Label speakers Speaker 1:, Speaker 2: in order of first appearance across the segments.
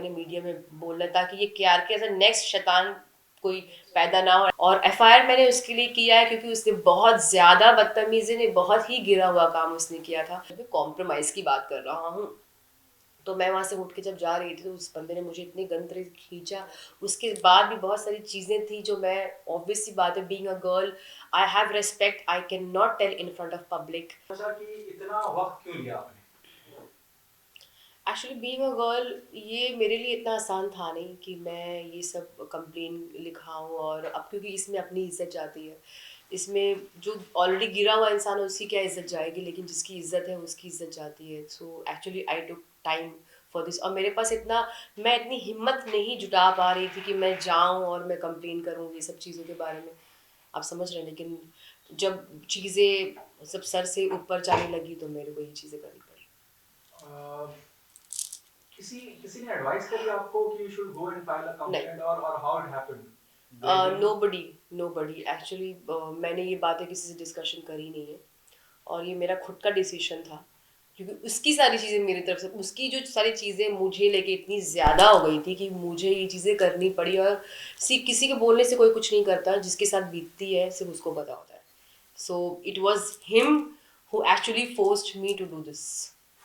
Speaker 1: मैंने मीडिया में बोलना, ताकि ये केआरके एज अ नेक्स्ट शैतान कोई पैदा ना हो। और एफआईआर मैंने उसके लिए किया है क्योंकि उसने बहुत ज्यादा बदतमीजी ने, बहुत ही गिरा हुआ काम उसने किया था। मैं कॉम्प्रोमाइज की बात कर रहा हूँ। तो मैं वहां से उठ के जब जा रही थी तो उस बंदे ने मुझे इतनी गंद तरीके से खींचा। उसके बाद भी बहुत सारी चीजें थी जो मैं, ऑब्वियसली बात है, being a girl I have respect, I can not tell in front of public.
Speaker 2: सोचा कि इतना वक्त क्यों लिया आपने?
Speaker 1: एक्चुअली बीइंग अ गर्ल, ये मेरे लिए इतना आसान था नहीं कि मैं ये सब कंप्लेन लिखाऊं। और अब क्योंकि इसमें अपनी इज्जत जाती है, इसमें जो ऑलरेडी गिरा हुआ इंसान है उसकी क्या इज्जत जाएगी, लेकिन जिसकी इज्जत है उसकी इज्जत जाती है। So actually I took time for this. और मेरे पास इतना, मैं इतनी हिम्मत नहीं जुटा पा रही थी कि मैं जाऊं और मैं कंप्लेन करूं ये सब चीज़ों के बारे में। आप समझ रहे हैं, लेकिन जब चीज़ें सब सर से ऊपर जाने लगी तो मेरे को ये चीज़ें करनी पड़ी।
Speaker 2: अ, किसी किसी ने एडवाइस करी आपको कि you should go and file a
Speaker 1: नहीं,
Speaker 2: कंप्लेंट और how it happened? Do you
Speaker 1: know
Speaker 2: remember?
Speaker 1: Body, nobody actually. मैंने ये बातें किसी से डिस्कशन करी नहीं है, और ये मेरा खुद का डिसीजन था। क्योंकि उसकी सारी चीज़ें मेरी तरफ से, उसकी जो सारी चीज़ें मुझे लेके इतनी ज़्यादा हो गई थी कि मुझे ये चीज़ें करनी पड़ी। और किसी के बोलने से कोई कुछ नहीं करता, जिसके साथ बीतती है सिर्फ उसको पता होता है। So it was him who actually forced me to do this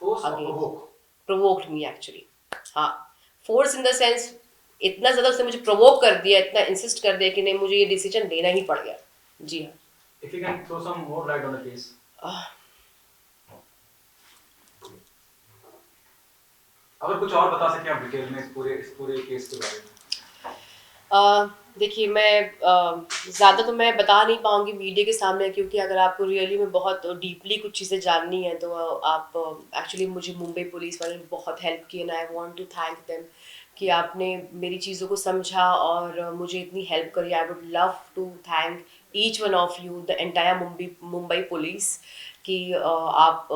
Speaker 2: force और
Speaker 1: again,
Speaker 2: provoke?
Speaker 1: Provoked me actually. हाँ, फोर्स इन द सेंस, इतना ज़्यादा उसने मुझे प्रोवोक कर दिया, इतना इंसिस्ट कर दिया कि नहीं, मुझे ये डिसीजन लेना ही पड़ गया। जी
Speaker 2: if you can throw some more light on the case.
Speaker 1: हाँ।
Speaker 2: अगर कुछ और बता सके आप डिटेल में इस पूरे केस के बारे में।
Speaker 1: देखिए, मैं ज़्यादा तो मैं बता नहीं पाऊँगी मीडिया के सामने, क्योंकि अगर आपको रियली में बहुत डीपली कुछ चीज़ें जाननी है तो आप, एक्चुअली मुझे मुंबई पुलिस वाले ने बहुत हेल्प की, and I want to thank them कि आपने मेरी चीज़ों को समझा और मुझे इतनी हेल्प करी। I would love to thank each one of you, the entire Mumbai Mumbai police, कि आप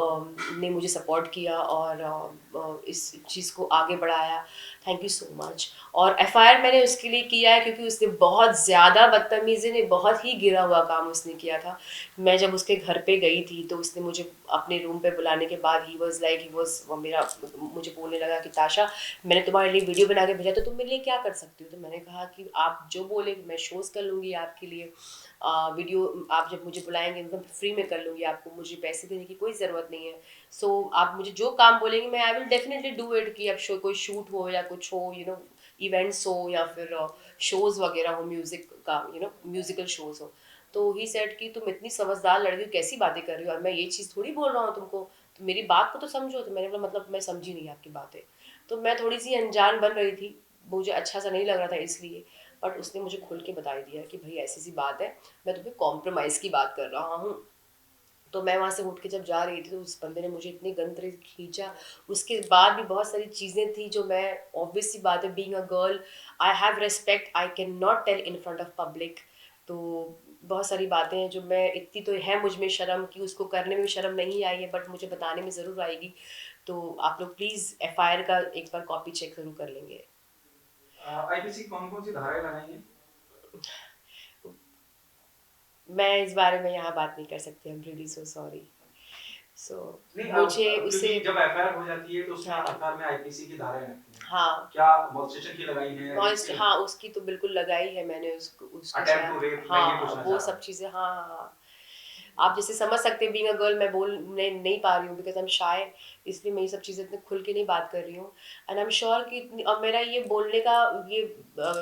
Speaker 1: ने मुझे सपोर्ट किया और इस चीज़ को आगे बढ़ाया। Thank you so much. और एफआईआर मैंने उसके लिए किया है क्योंकि उसने बहुत ज़्यादा बदतमीजी ने, बहुत ही गिरा हुआ काम उसने किया था। मैं जब उसके घर पे गई थी तो उसने मुझे अपने रूम पे बुलाने के बाद ही वॉज मेरा, मुझे बोलने लगा कि ताशा, मैंने तुम्हारे लिए वीडियो बना के भेजा, तो तुम मेरे लिए क्या कर सकती हो? तो मैंने कहा कि आप जो बोले मैं शोज़ कर लूँगी आपके लिए, वीडियो आप जब मुझे बुलाएंगे एकदम फ्री में कर लूँगी, आपको मुझे पैसे देने की कोई ज़रूरत नहीं है। सो आप मुझे जो काम बोलेंगे मैं I will definitely do it, कि अब कोई शूट हो या कुछ हो, इवेंट्स हो या फिर शोज़ वगैरह हो, म्यूज़िक का, म्यूज़िकल शोज़ हो। तो ही सेड कि तुम इतनी समझदार लड़की हो, कैसी बातें कर रही हो, और मैं ये चीज़ थोड़ी बोल रहा हूँ तुमको, तो मेरी बात को तो समझो। तो मैंने बोला मतलब मैं समझी नहीं आपकी बातें। तो मैं थोड़ी सी अनजान बन रही थी, मुझे अच्छा सा नहीं लग रहा था इसलिए। बट उसने मुझे खुल के बता दिया कि भाई ऐसी सी बात है, मैं तुम्हें कॉम्प्रोमाइज़ की बात कर रहा हूँ। तो मैं वहाँ से उठ के जब जा रही थी तो उस बंदे ने मुझे इतनी गंद तरीके से खींचा। उसके बाद भी बहुत सारी चीज़ें थी जो मैं, ऑब्वियसली बात है, being a girl I have respect, I can not tell in front of public. तो बहुत सारी बातें हैं जो मैं, इतनी तो है मुझ में शर्म कि उसको करने में शर्म नहीं आई है, बट मुझे बताने में ज़रूर आएगी। तो आप लोग प्लीज़ एफआईआर का एक बार कॉपी चेक ज़रूर कर लेंगे।
Speaker 2: आईपीसी कौन कौन सी धाराएं लगाई हैं?
Speaker 1: मैं इस बारे में यहाँ बात नहीं कर सकती, I am really so sorry. So
Speaker 2: नहीं,
Speaker 1: मुझे उसे,
Speaker 2: क्योंकि जब एफआईआर हो जाती है तो उसमें
Speaker 1: हाँ,
Speaker 2: एफआईआर में आईपीसी की धाराएं लगती हैं।
Speaker 1: हाँ,
Speaker 2: क्या मॉल्स्टेशन की लगाई हैं, रेप
Speaker 1: नॉइस्ट,
Speaker 2: की
Speaker 1: हाँ,
Speaker 2: लगाई?
Speaker 1: उसकी तो बिल्कुल लगाई है मैंने, उसको उसको
Speaker 2: अटेम्प्ट टू
Speaker 1: शायद,
Speaker 2: रेप मैं ये
Speaker 1: हाँ,
Speaker 2: पूछना
Speaker 1: वो
Speaker 2: चाह रहा
Speaker 1: सब
Speaker 2: हूँ।
Speaker 1: चीज़ें, हाँ, हाँ, हाँ। आप जैसे समझ सकते हैं, बीइंग अ गर्ल मैं बोल नहीं पा रही हूँ बिकॉज आई एम शाय, इसलिए मैं ये सब चीज़ें इतने खुल के नहीं बात कर रही हूँ। एंड आई एम श्योर कि और मेरा ये बोलने का, ये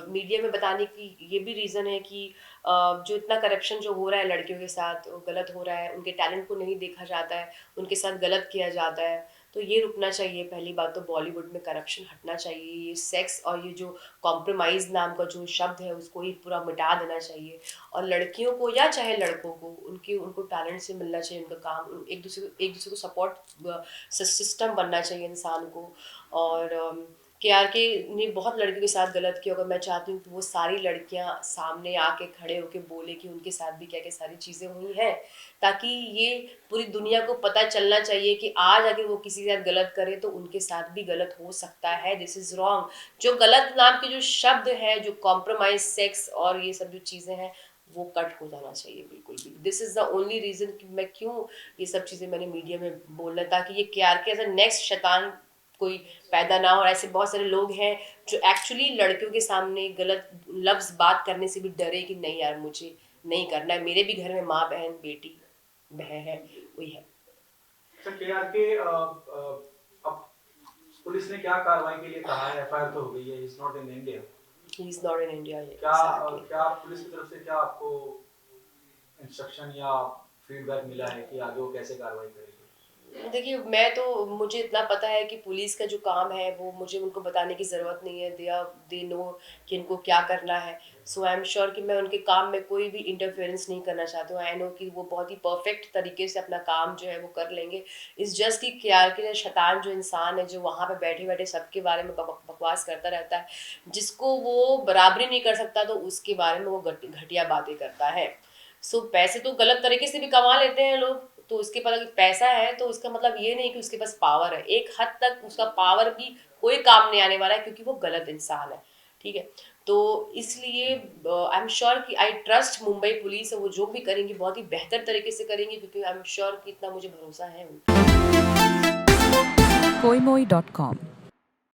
Speaker 1: मीडिया में बताने की ये भी रीज़न है कि जो इतना करप्शन जो हो रहा है लड़कियों के साथ, वो गलत हो रहा है, उनके टैलेंट को नहीं देखा जाता है, उनके साथ गलत किया जाता है। तो ये रुकना चाहिए। पहली बात तो बॉलीवुड में करप्शन हटना चाहिए, ये सेक्स और ये जो कॉम्प्रोमाइज़ नाम का जो शब्द है उसको ही पूरा मिटा देना चाहिए। और लड़कियों को या चाहे लड़कों को, उनके उनको टैलेंट से मिलना चाहिए उनका काम, एक दूसरे को सपोर्ट सिस्टम बनना चाहिए इंसान को। और केआरके ने बहुत लड़कियों के साथ गलत किया होगा, मैं चाहती हूँ कि वो सारी लड़कियां सामने आके खड़े होके बोले कि उनके साथ भी क्या क्या सारी चीज़ें हुई हैं, ताकि ये पूरी दुनिया को पता चलना चाहिए कि आज अगर वो किसी के साथ गलत करे तो उनके साथ भी गलत हो सकता है। This is wrong. जो गलत नाम के जो शब्द है, जो कॉम्प्रोमाइज सेक्स और ये सब जो चीज़ें हैं, वो कट हो जाना चाहिए बिल्कुल भी। This is the only reason कि मैं क्यों ये सब चीज़ें मैंने मीडिया में बोलना, ताकि ये केआरके एज अ नेक्स्ट शैतान कोई पैदा ना हो। और ऐसे बहुत सारे लोग हैं जो एक्चुअली लड़कियों के सामने गलत लफ्ज़ बात करने से भी डरे कि नहीं यार मुझे नहीं करना है, मेरे भी घर में माँ बहन बेटी बहन है कोई है।
Speaker 2: सर KRK अब पुलिस ने क्या कार्रवाई के लिए कहा है? FIR तो हो गई है, is not in India.
Speaker 1: He is not in India
Speaker 2: क्या
Speaker 1: एग्जैक्टली।
Speaker 2: क्या पुलिस की तरफ से क्या आपको इंस्ट्रक्शन या फीडबैक मिला है कि आगे वो कैसे कार्रवाई करेगी?
Speaker 1: देखिए मैं तो मुझे इतना पता है कि पुलिस का जो काम है वो मुझे उनको बताने की ज़रूरत नहीं है। दे नो कि इनको क्या करना है। सो आई एम श्योर कि मैं उनके काम में कोई भी इंटरफेरेंस नहीं करना चाहती हूँ। आई नो कि वो बहुत ही परफेक्ट तरीके से अपना काम जो है वो कर लेंगे। इस जस्ट कि KRK शैतान जो इंसान है जो वहाँ पे बैठे बैठे सबके बारे में बकवास करता रहता है, जिसको वो बराबरी नहीं कर सकता तो उसके बारे में वो घटिया बातें करता है। सो पैसे तो गलत तरीके से भी कमा लेते हैं लोग, तो उसके पास अगर पैसा है तो उसका मतलब ये नहीं कि उसके पास पावर है। एक हद तक उसका पावर भी कोई काम नहीं आने वाला है क्योंकि वो गलत इंसान है। ठीक है, तो इसलिए आई एम श्योर कि आई ट्रस्ट मुंबई पुलिस, वो जो भी करेंगी बहुत ही बेहतर तरीके से करेंगी क्योंकि आई एम श्योर कि इतना मुझे भरोसा है उन
Speaker 3: Koimoi.com